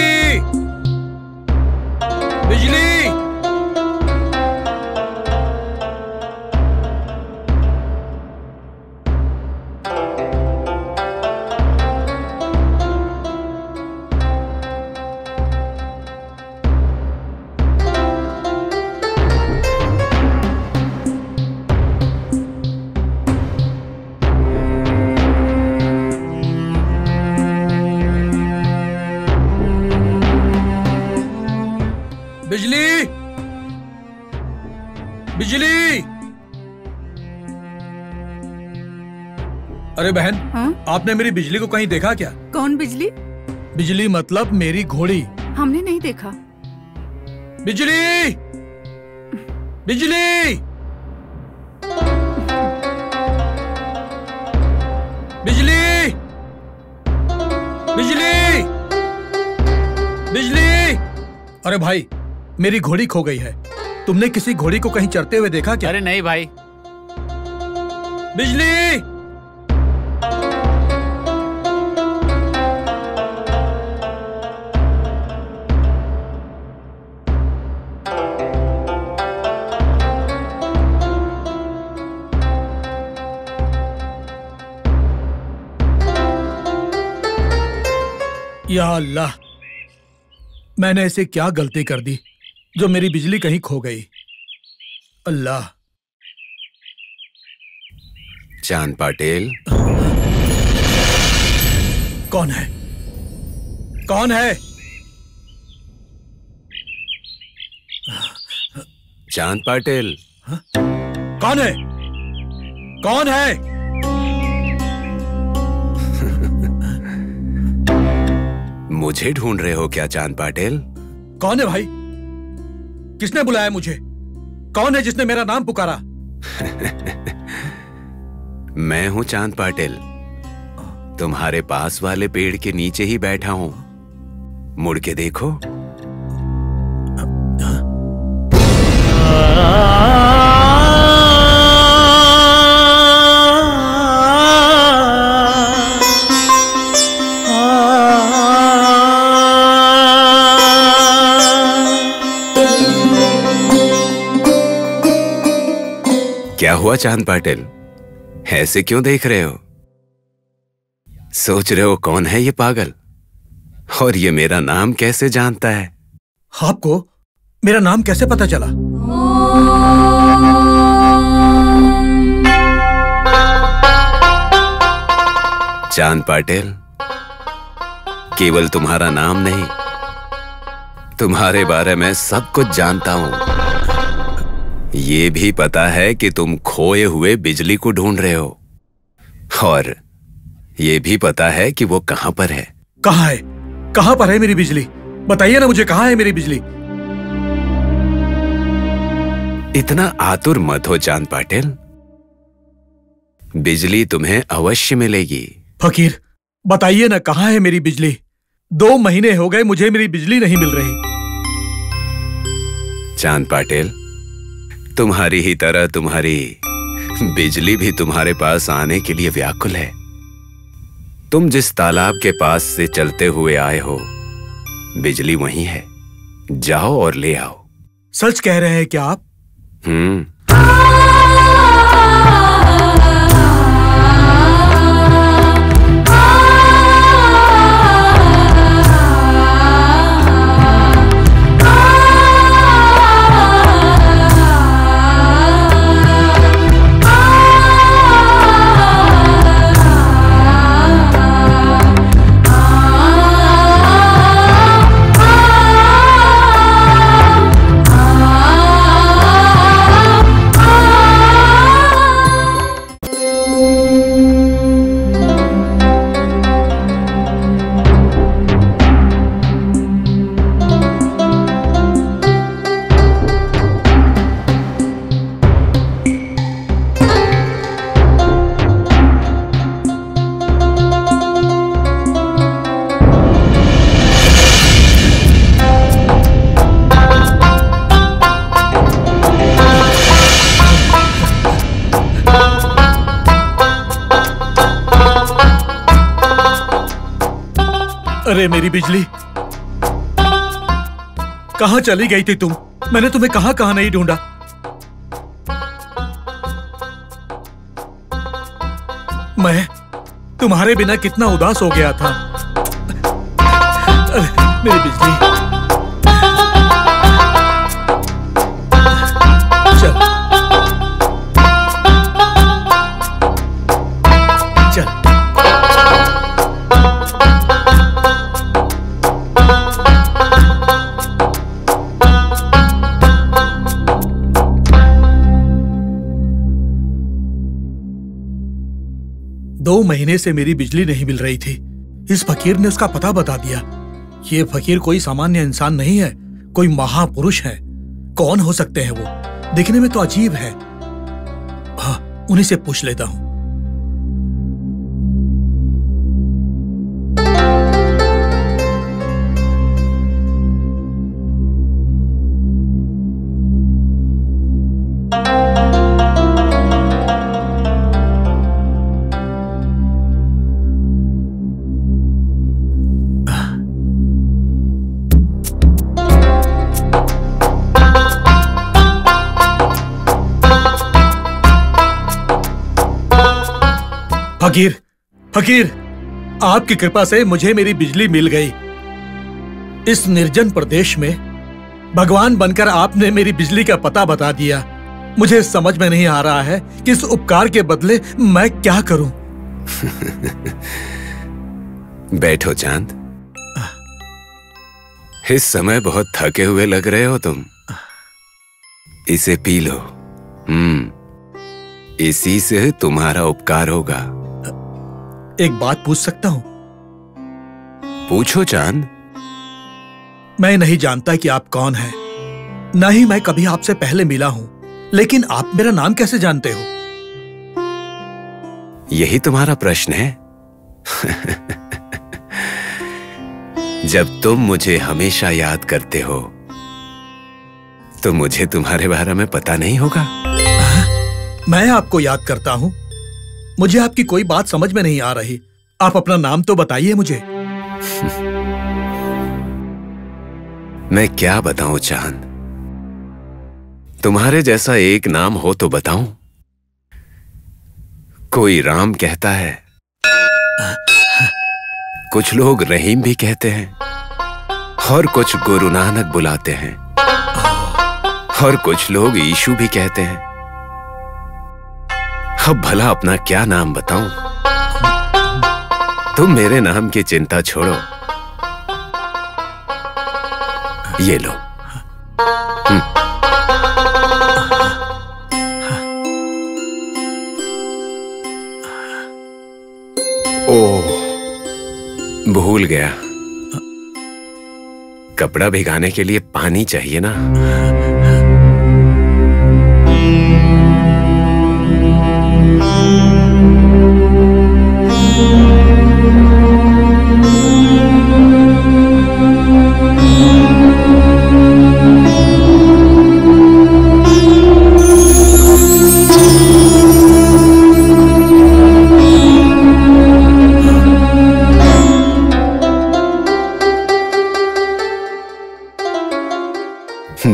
बिजली। बिजली, बिजली। अरे बहन, आपने मेरी बिजली को कहीं देखा क्या? कौन बिजली? बिजली मतलब मेरी घोड़ी। हमने नहीं देखा। बिजली, बिजली, बिजली! अरे भाई, मेरी घोड़ी खो गई है। तुमने किसी घोड़ी को कहीं चरते हुए देखा क्या? अरे नहीं भाई। बिजली! या अल्लाह, मैंने ऐसे क्या गलती कर दी जो मेरी बिजली कहीं खो गई। अल्लाह। चांद पाटिल। कौन है? कौन है? चांद पाटिल। कौन है? कौन है? मुझे ढूंढ रहे हो क्या चांद पाटिल? कौन है भाई? किसने बुलाया मुझे? कौन है जिसने मेरा नाम पुकारा? मैं हूं चांद पाटिल। तुम्हारे पास वाले पेड़ के नीचे ही बैठा हूं। मुड़ के देखो। क्या हुआ चांद पाटिल? ऐसे क्यों देख रहे हो? सोच रहे हो कौन है ये पागल? और ये मेरा नाम कैसे जानता है? आपको मेरा नाम कैसे पता चला? चांद पाटिल, केवल तुम्हारा नाम नहीं, तुम्हारे बारे में सब कुछ जानता हूं। ये भी पता है कि तुम खोए हुए बिजली को ढूंढ रहे हो, और ये भी पता है कि वो कहां पर है। कहां है? कहां पर है मेरी बिजली? बताइए ना मुझे, कहां है मेरी बिजली? इतना आतुर मत हो चांद पाटिल, बिजली तुम्हें अवश्य मिलेगी। फकीर, बताइए ना कहां है मेरी बिजली? 2 महीने हो गए मुझे मेरी बिजली नहीं मिल रही। चांद पाटिल, तुम्हारी ही तरह तुम्हारी बिजली भी तुम्हारे पास आने के लिए व्याकुल है। तुम जिस तालाब के पास से चलते हुए आए हो, बिजली वहीं है। जाओ और ले आओ। सच कह रहे हैं क्या आप? अरे मेरी बिजली, कहां चली गई थी तुम? मैंने तुम्हें कहां कहां नहीं ढूंढा। मैं तुम्हारे बिना कितना उदास हो गया था। अरे मेरी बिजली, चल चल। 2 महीने से मेरी बिजली नहीं मिल रही थी। इस फकीर ने उसका पता बता दिया। ये फकीर कोई सामान्य इंसान नहीं है, कोई महापुरुष है। कौन हो सकते हैं वो? दिखने में तो अजीब है। हाँ, उन्हीं से पूछ लेता हूं। फकीर, फकीर, आपकी कृपा से मुझे मेरी बिजली मिल गई। इस निर्जन प्रदेश में भगवान बनकर आपने मेरी बिजली का पता बता दिया। मुझे समझ में नहीं आ रहा है कि इस उपकार के बदले मैं क्या करूं। बैठो चांद। इस समय बहुत थके हुए लग रहे हो तुम। इसे पी लो। इसी से तुम्हारा उपकार होगा। एक बात पूछ सकता हूं? पूछो चांद। मैं नहीं जानता कि आप कौन हैं, न ही मैं कभी आपसे पहले मिला हूं, लेकिन आप मेरा नाम कैसे जानते हो? यही तुम्हारा प्रश्न है? जब तुम मुझे हमेशा याद करते हो तो मुझे तुम्हारे बारे में पता नहीं होगा? मैं आपको याद करता हूं। मुझे आपकी कोई बात समझ में नहीं आ रही। आप अपना नाम तो बताइए मुझे। मैं क्या बताऊं चांद? तुम्हारे जैसा एक नाम हो तो बताऊं। कोई राम कहता है, कुछ लोग रहीम भी कहते हैं, और कुछ गुरु नानक बुलाते हैं, और कुछ लोग ईशु भी कहते हैं। अब भला अपना क्या नाम बताऊं? तुम मेरे नाम की चिंता छोड़ो, ये लो। ओह, भूल गया। कपड़ा भिगाने के लिए पानी चाहिए ना।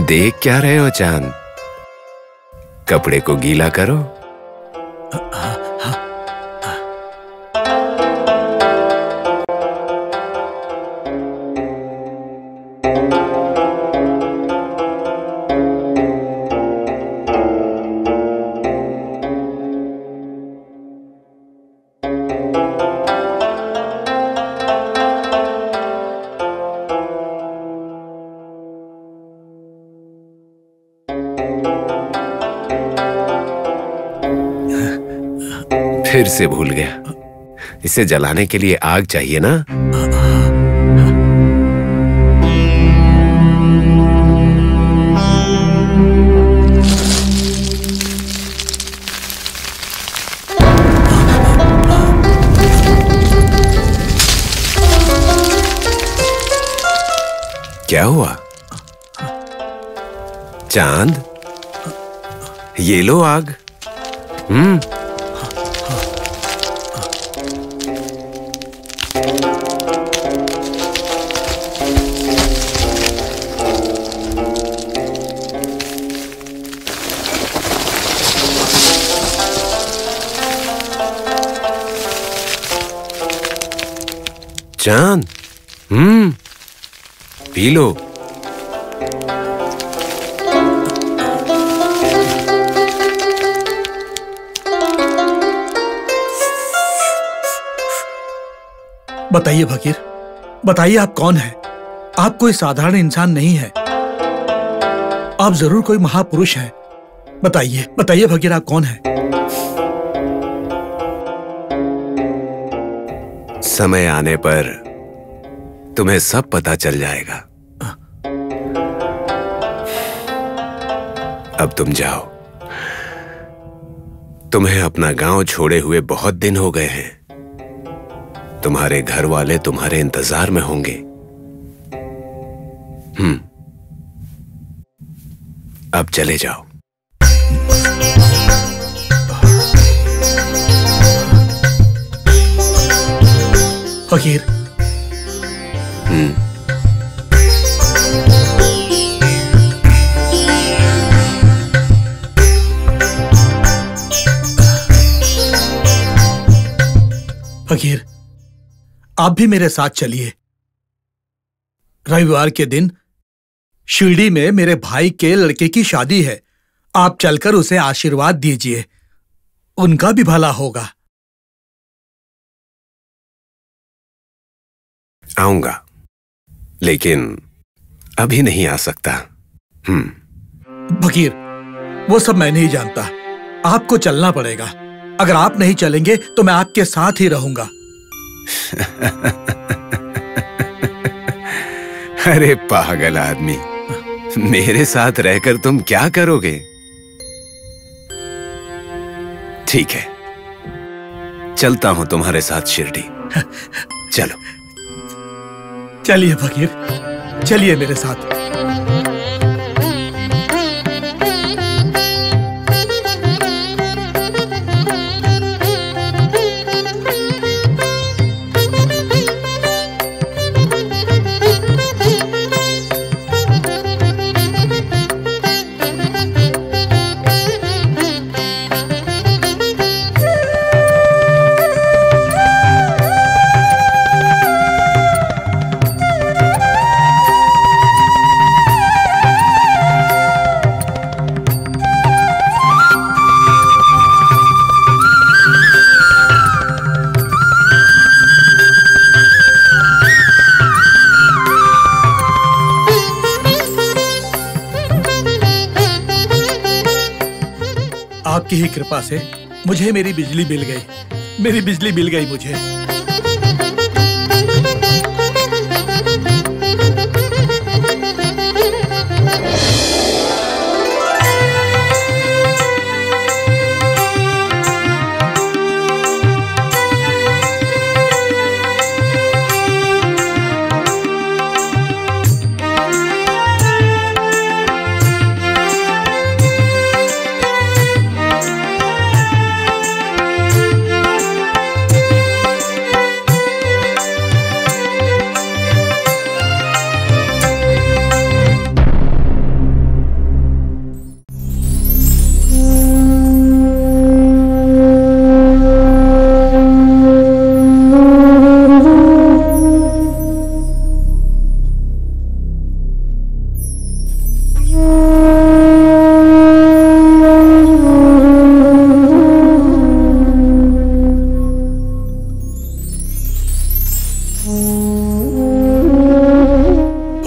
देख क्या रहे हो चांद? कपड़े को गीला करो। फिर से भूल गया। इसे जलाने के लिए आग चाहिए ना। क्या हुआ चांद? ये लो आग। चांद, पी लो। बताइए फकीर, बताइए आप कौन हैं? आप कोई साधारण इंसान नहीं है। आप जरूर कोई महापुरुष हैं। बताइए, बताइए फकीर, आप कौन हैं? समय आने पर तुम्हें सब पता चल जाएगा। अब तुम जाओ। तुम्हें अपना गांव छोड़े हुए बहुत दिन हो गए हैं। तुम्हारे घर वाले तुम्हारे इंतजार में होंगे। अब चले जाओ। फकीर, फकीर, आप भी मेरे साथ चलिए। रविवार के दिन शिरडी में मेरे भाई के लड़के की शादी है। आप चलकर उसे आशीर्वाद दीजिए, उनका भी भला होगा। आऊंगा, लेकिन अभी नहीं आ सकता। फकीर, वो सब मैं नहीं जानता, आपको चलना पड़ेगा। अगर आप नहीं चलेंगे तो मैं आपके साथ ही रहूंगा। अरे पागल आदमी, मेरे साथ रहकर तुम क्या करोगे? ठीक है, चलता हूं तुम्हारे साथ शिरडी। चलो। चलिए फकीर, चलिए मेरे साथ। आपकी ही कृपा से मुझे मेरी बिजली मिल गई। मेरी बिजली मिल गई मुझे।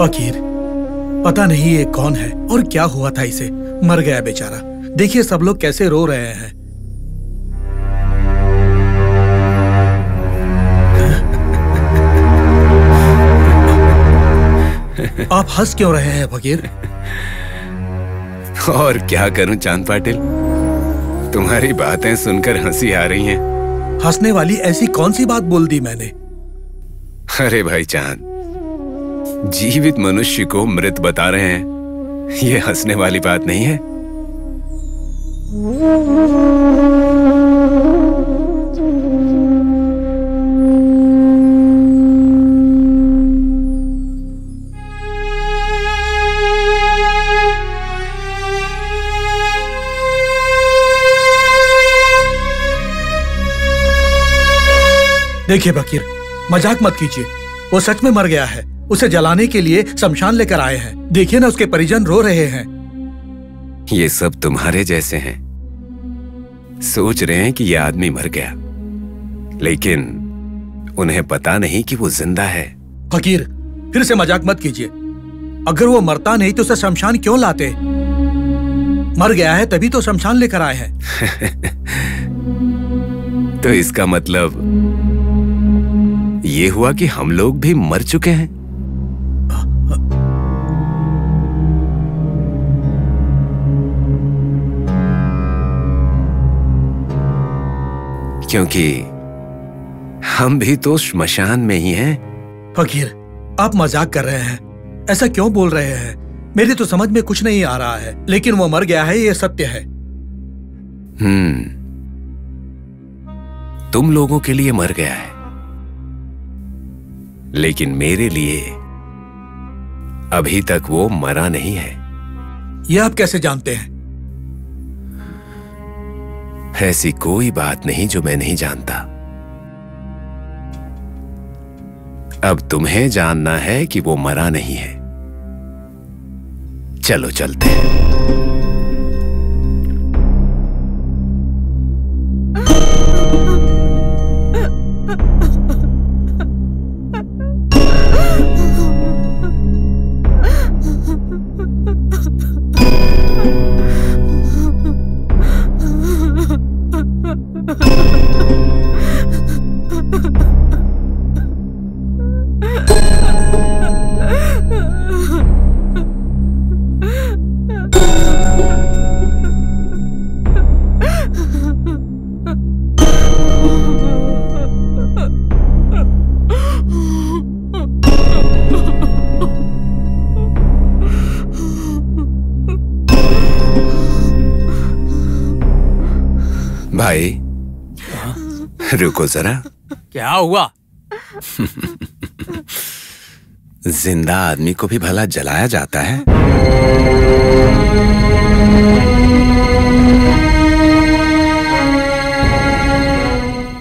फकीर, पता नहीं ये कौन है और क्या हुआ था इसे। मर गया बेचारा। देखिए सब लोग कैसे रो रहे हैं। आप हंस क्यों रहे हैं फकीर? और क्या करूं चांद पाटिल, तुम्हारी बातें सुनकर हंसी आ रही है। हंसने वाली ऐसी कौन सी बात बोल दी मैंने? अरे भाई चांद, जीवित मनुष्य को मृत बता रहे हैं, ये हंसने वाली बात नहीं है। देखिए फकीर, मजाक मत कीजिए। वो सच में मर गया है। उसे जलाने के लिए शमशान लेकर आए हैं। देखिए ना, उसके परिजन रो रहे हैं। ये सब तुम्हारे जैसे हैं, सोच रहे हैं कि ये आदमी मर गया, लेकिन उन्हें पता नहीं कि वो जिंदा है। फकीर, फिर से मजाक मत कीजिए। अगर वो मरता नहीं तो उसे शमशान क्यों लाते? मर गया है तभी तो शमशान लेकर आए हैं। तो इसका मतलब ये हुआ कि हम लोग भी मर चुके हैं। क्योंकि हम भी तो श्मशान में ही हैं। फकीर, आप मजाक कर रहे हैं। ऐसा क्यों बोल रहे हैं? मेरी तो समझ में कुछ नहीं आ रहा है, लेकिन वो मर गया है, ये सत्य है। तुम लोगों के लिए मर गया है, लेकिन मेरे लिए अभी तक वो मरा नहीं है। ये आप कैसे जानते हैं? ऐसी कोई बात नहीं जो मैं नहीं जानता। अब तुम्हें जानना है कि वो मरा नहीं है। चलो चलते हैं। भाई रुको जरा। क्या हुआ? जिंदा आदमी को भी भला जलाया जाता है?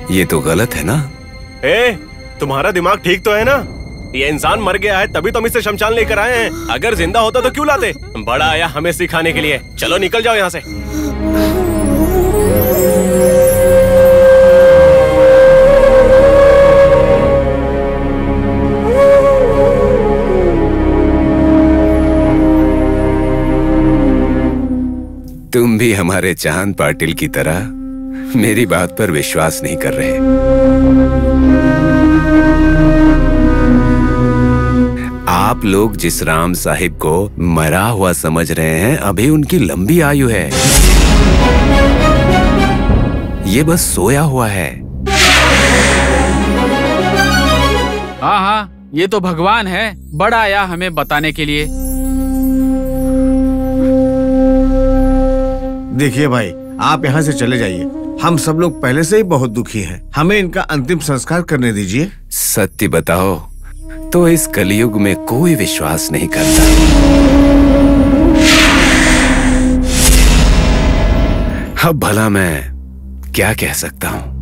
ये तो गलत है ना? तुम्हारा दिमाग ठीक तो है ना? ये इंसान मर गया है तभी तो हम इसे शमशान लेकर आए हैं। अगर जिंदा होता तो क्यों लाते? बड़ा आया हमें सिखाने के लिए। चलो निकल जाओ यहाँ से। तुम भी हमारे चांद पाटिल की तरह मेरी बात पर विश्वास नहीं कर रहे। आप लोग जिस राम साहिब को मरा हुआ समझ रहे हैं, अभी उनकी लंबी आयु है। ये बस सोया हुआ है। हाँ हाँ, ये तो भगवान है, बड़ा आया हमें बताने के लिए। देखिए भाई, आप यहाँ से चले जाइए। हम सब लोग पहले से ही बहुत दुखी हैं। हमें इनका अंतिम संस्कार करने दीजिए। सत्य बताओ तो इस कलयुग में कोई विश्वास नहीं करता। अब भला मैं क्या कह सकता हूँ?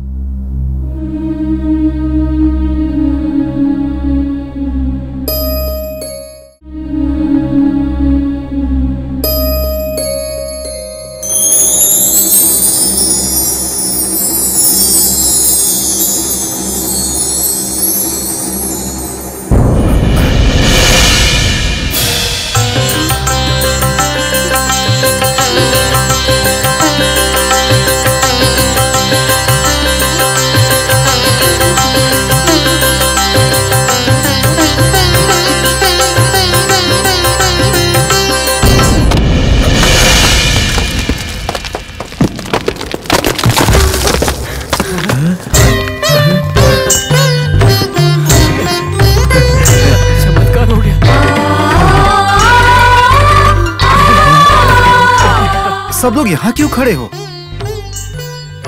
सब लोग यहाँ क्यों खड़े हो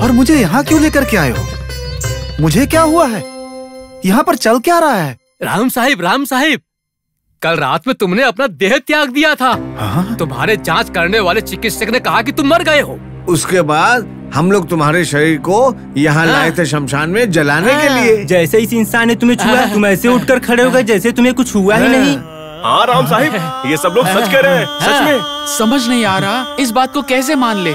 और मुझे यहाँ क्यों लेकर के आए हो? मुझे क्या हुआ है? यहाँ पर चल क्या रहा है? राम साहिब, कल रात में तुमने अपना देह त्याग दिया था। तुम्हारे जांच करने वाले चिकित्सक ने कहा कि तुम मर गए हो। उसके बाद हम लोग तुम्हारे शरीर को यहाँ लाए थे शमशान में जलाने के लिए। जैसे इस इंसान ने तुम्हें छुआ, तुम ऐसे उठकर खड़े हो गए जैसे तुम्हें कुछ हुआ ही नहीं। हाँ राम साहिब, ये सब लोग सच कह रहे हैं। सच में समझ नहीं आ रहा इस बात को कैसे मान ले।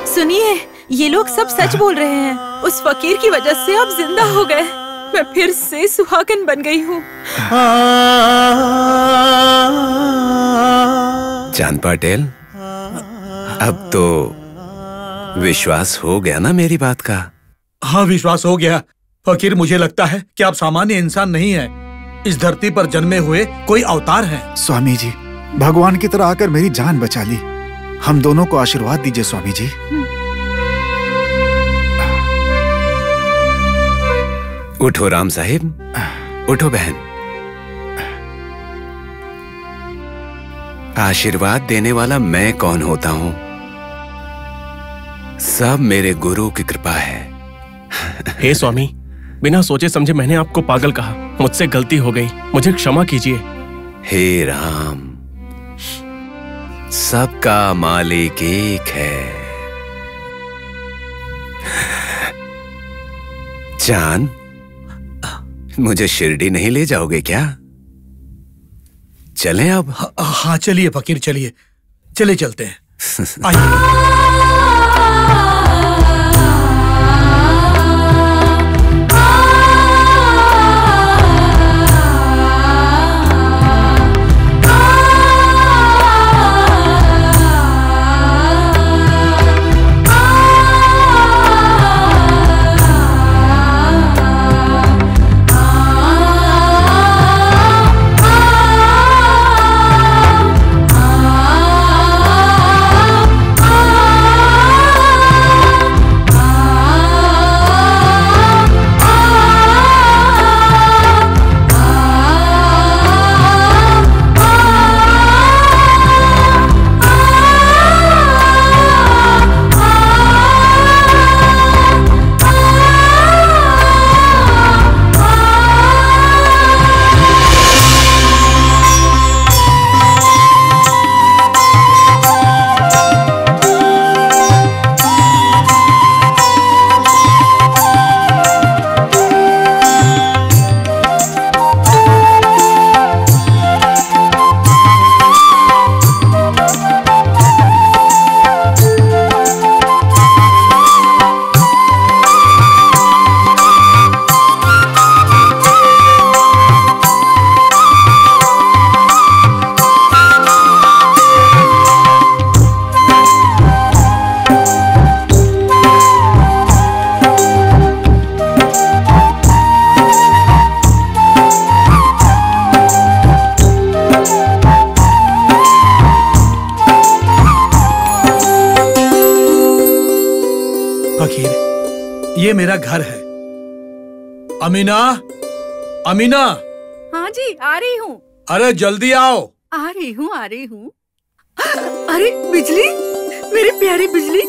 सुनिए, ये लोग सब सच बोल रहे हैं। उस फकीर की वजह से आप जिंदा हो गए। मैं फिर से सुहागन बन गई हूँ। चांद पाटिल, अब तो विश्वास हो गया ना मेरी बात का? हाँ, विश्वास हो गया। फकीर, मुझे लगता है कि आप सामान्य इंसान नहीं है। इस धरती पर जन्मे हुए कोई अवतार है। स्वामी जी, भगवान की तरह आकर मेरी जान बचा ली। हम दोनों को आशीर्वाद दीजिए स्वामी जी। उठो राम साहिब, उठो बहन। आशीर्वाद देने वाला मैं कौन होता हूँ? सब मेरे गुरु की कृपा है। हे स्वामी, बिना सोचे समझे मैंने आपको पागल कहा। मुझसे गलती हो गई, मुझे क्षमा कीजिए। हे राम, सबका मालिक एक है। चांद, मुझे शिरडी नहीं ले जाओगे क्या? चलें अब? हाँ चलिए फकीर, चलिए चले चलते हैं। आइए। ये मेरा घर है। अमीना, अमीना। हाँ जी, आ रही हूँ। अरे जल्दी आओ। आ रही हूँ, आ रही हूँ। अरे बिजली, मेरी प्यारी बिजली,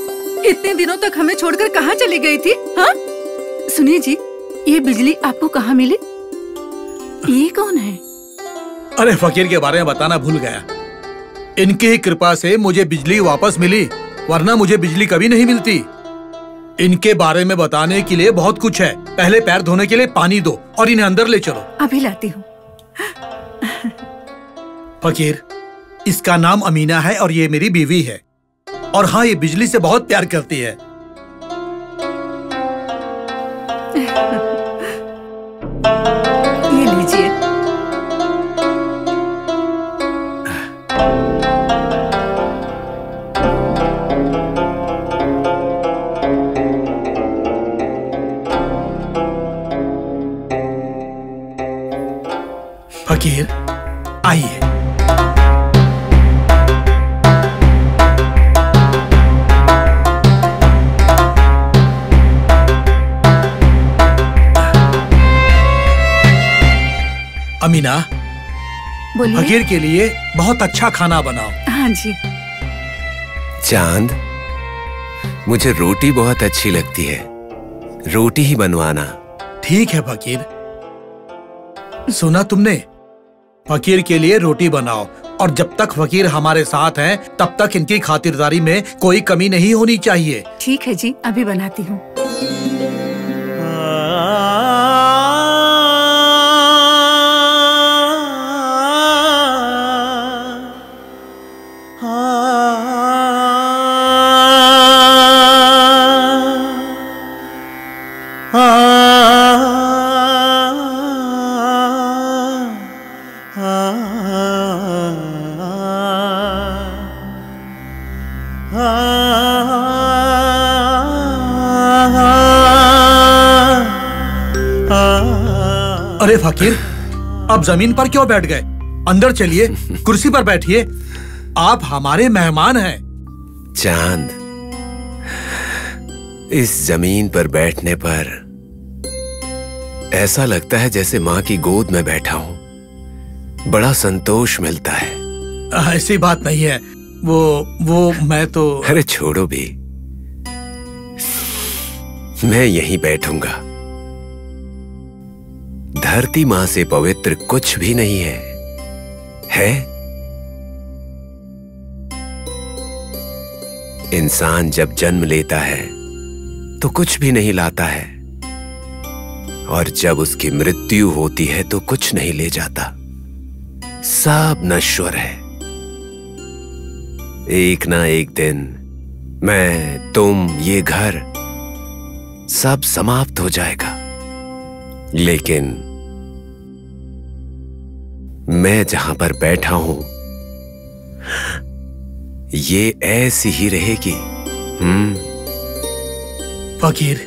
इतने दिनों तक हमें छोड़कर कहाँ चली गई थी? हाँ? सुनिए जी, ये बिजली आपको कहाँ मिली? ये कौन है? अरे फकीर के बारे में बताना भूल गया। इनकी ही कृपा से मुझे बिजली वापस मिली, वरना मुझे बिजली कभी नहीं मिलती। इनके बारे में बताने के लिए बहुत कुछ है। पहले पैर धोने के लिए पानी दो और इन्हें अंदर ले चलो। अभी लाती हूँ। फकीर, इसका नाम अमीना है और ये मेरी बीवी है। और हाँ, ये बिजली से बहुत प्यार करती है। ये लीजिए। फकीर, आइए। अमीना, बोलिए। फकीर के लिए बहुत अच्छा खाना बनाओ। हाँ जी। चांद, मुझे रोटी बहुत अच्छी लगती है, रोटी ही बनवाना। ठीक है फकीर। सुना तुमने? फकीर के लिए रोटी बनाओ, और जब तक फकीर हमारे साथ हैं, तब तक इनकी खातिरदारी में कोई कमी नहीं होनी चाहिए। ठीक है जी, अभी बनाती हूँ। अरे फकीर, अब जमीन पर क्यों बैठ गए? अंदर चलिए, कुर्सी पर बैठिए। आप हमारे मेहमान हैं। चांद, इस जमीन पर बैठने पर ऐसा लगता है जैसे माँ की गोद में बैठा हूँ। बड़ा संतोष मिलता है। ऐसी बात नहीं है। वो मैं तो। अरे छोड़ो भी, मैं यहीं बैठूंगा। धरती माँ से पवित्र कुछ भी नहीं है? इंसान जब जन्म लेता है तो कुछ भी नहीं लाता है, और जब उसकी मृत्यु होती है तो कुछ नहीं ले जाता, सब नश्वर है। एक ना एक दिन मैं, तुम, ये घर सब समाप्त हो जाएगा, लेकिन मैं जहां पर बैठा हूं ये ऐसी ही रहेगी। फकीर,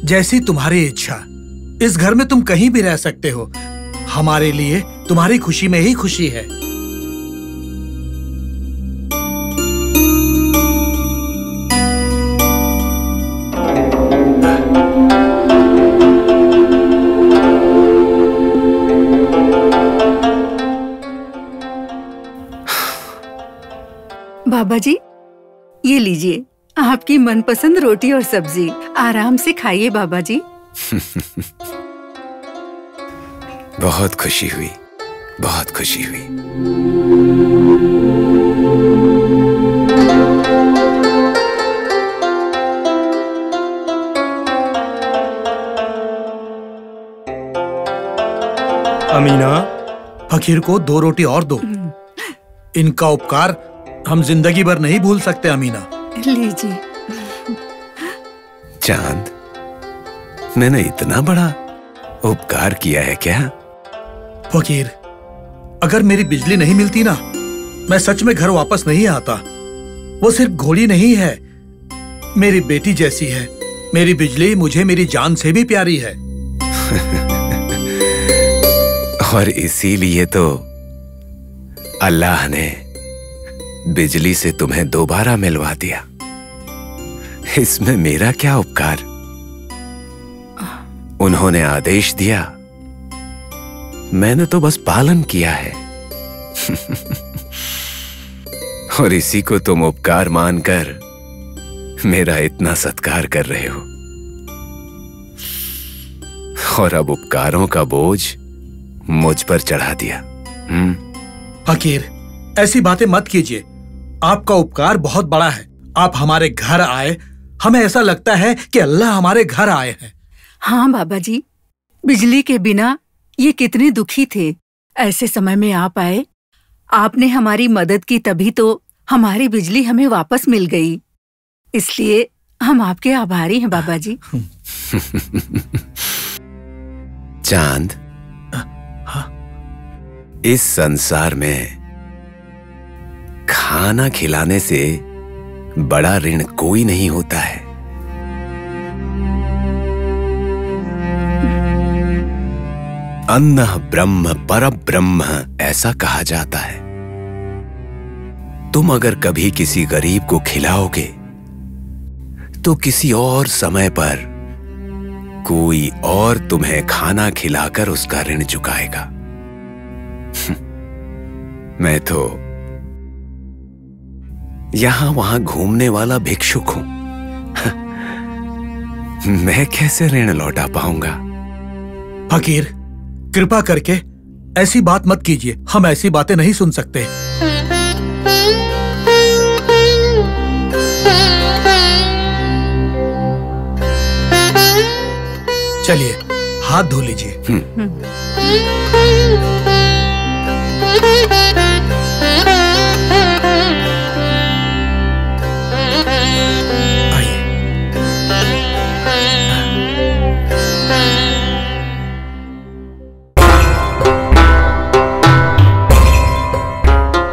जैसी तुम्हारी इच्छा, इस घर में तुम कहीं भी रह सकते हो। हमारे लिए तुम्हारी खुशी में ही खुशी है। बाबा जी, ये लीजिए आपकी मनपसंद रोटी और सब्जी। आराम से खाइए बाबा जी। बहुत खुशी हुई, बहुत खुशी हुई। अमीना, फकीर को 2 रोटी और दो। इनका उपकार हम जिंदगी भर नहीं भूल सकते। अमीना, लीजिए। चांद, मैंने इतना बड़ा उपकार किया है क्या? फकीर, अगर मेरी बिजली नहीं मिलती ना, मैं सच में घर वापस नहीं आता। वो सिर्फ घोड़ी नहीं है, मेरी बेटी जैसी है। मेरी बिजली मुझे मेरी जान से भी प्यारी है। और इसीलिए तो अल्लाह ने बिजली से तुम्हें दोबारा मिलवा दिया। इसमें मेरा क्या उपकार? उन्होंने आदेश दिया, मैंने तो बस पालन किया है। और इसी को तुम उपकार मानकर मेरा इतना सत्कार कर रहे हो। और अब उपकारों का बोझ मुझ पर चढ़ा दिया। फकीर, ऐसी बातें मत कीजिए। आपका उपकार बहुत बड़ा है। आप हमारे घर आए, हमें ऐसा लगता है कि अल्लाह हमारे घर आए हैं। हाँ बाबा जी, बिजली के बिना ये कितने दुखी थे। ऐसे समय में आप आए, आपने हमारी मदद की, तभी तो हमारी बिजली हमें वापस मिल गई। इसलिए हम आपके आभारी हैं बाबा जी। चांद, इस संसार में खाना खिलाने से बड़ा ऋण कोई नहीं होता है। अन्नः ब्रह्म परब्रह्म ऐसा कहा जाता है। तुम अगर कभी किसी गरीब को खिलाओगे तो किसी और समय पर कोई और तुम्हें खाना खिलाकर उसका ऋण चुकाएगा। मैं तो यहां वहां घूमने वाला भिक्षुक हूं। मैं कैसे ऋण लौटा पाऊंगा? फकीर, कृपा करके ऐसी बात मत कीजिए। हम ऐसी बातें नहीं सुन सकते। चलिए, हाथ धो लीजिए।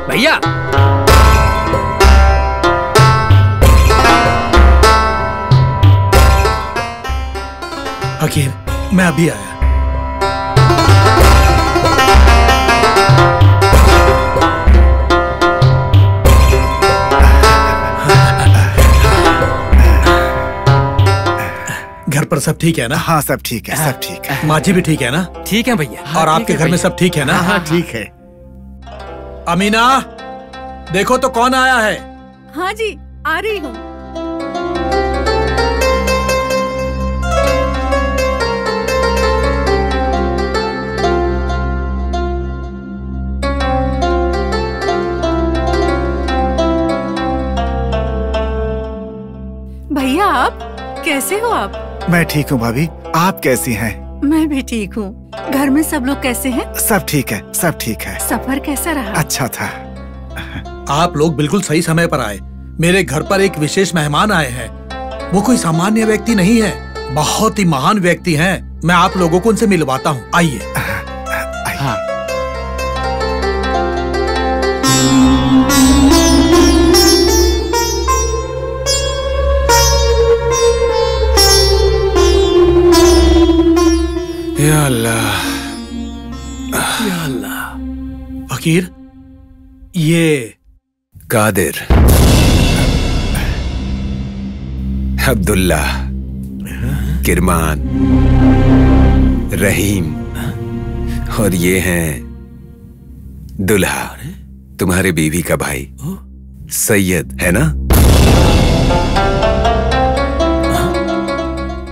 भैया, फकीर, मैं अभी आया। घर पर सब ठीक है ना? हाँ, सब ठीक है, सब ठीक है। माँ जी भी ठीक है ना? ठीक है भैया। और आपके घर में सब ठीक है ना? हाँ, ठीक है। अमीना, देखो तो कौन आया है। हाँ जी, आ रही हूँ। भैया, आप कैसे हो? आप? मैं ठीक हूँ भाभी, आप कैसी हैं? मैं भी ठीक हूँ। घर में सब लोग कैसे हैं? सब ठीक है, सब ठीक है। सफर कैसा रहा? अच्छा था। आप लोग बिल्कुल सही समय पर आए। मेरे घर पर एक विशेष मेहमान आए हैं। वो कोई सामान्य व्यक्ति नहीं है, बहुत ही महान व्यक्ति हैं। मैं आप लोगों को उनसे मिलवाता हूँ। आइए। हाँ। या अल्लाह, या अल्लाह। फकीर, ये कादिर, अब्दुल्ला, किरमान, रहीम और ये हैं दुल्हा, तुम्हारे बीवी का भाई सैयद, है ना?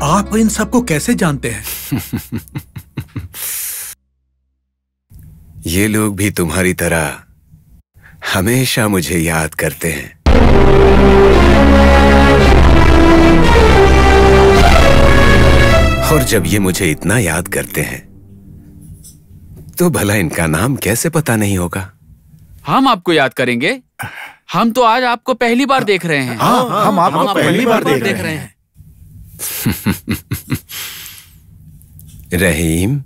आप इन सबको कैसे जानते हैं? ये लोग भी तुम्हारी तरह हमेशा मुझे याद करते हैं। और जब ये मुझे इतना याद करते हैं तो भला इनका नाम कैसे पता नहीं होगा? हम आपको याद करेंगे। हम तो आज आपको पहली बार देख रहे हैं। हाँ, हम आपको पहली बार देख रहे हैं। रहीम,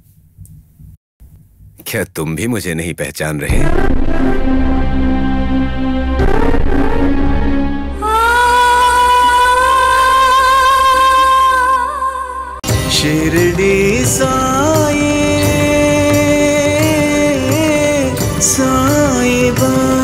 क्या तुम भी मुझे नहीं पहचान रहे? शिरडी साई, साई बाबा।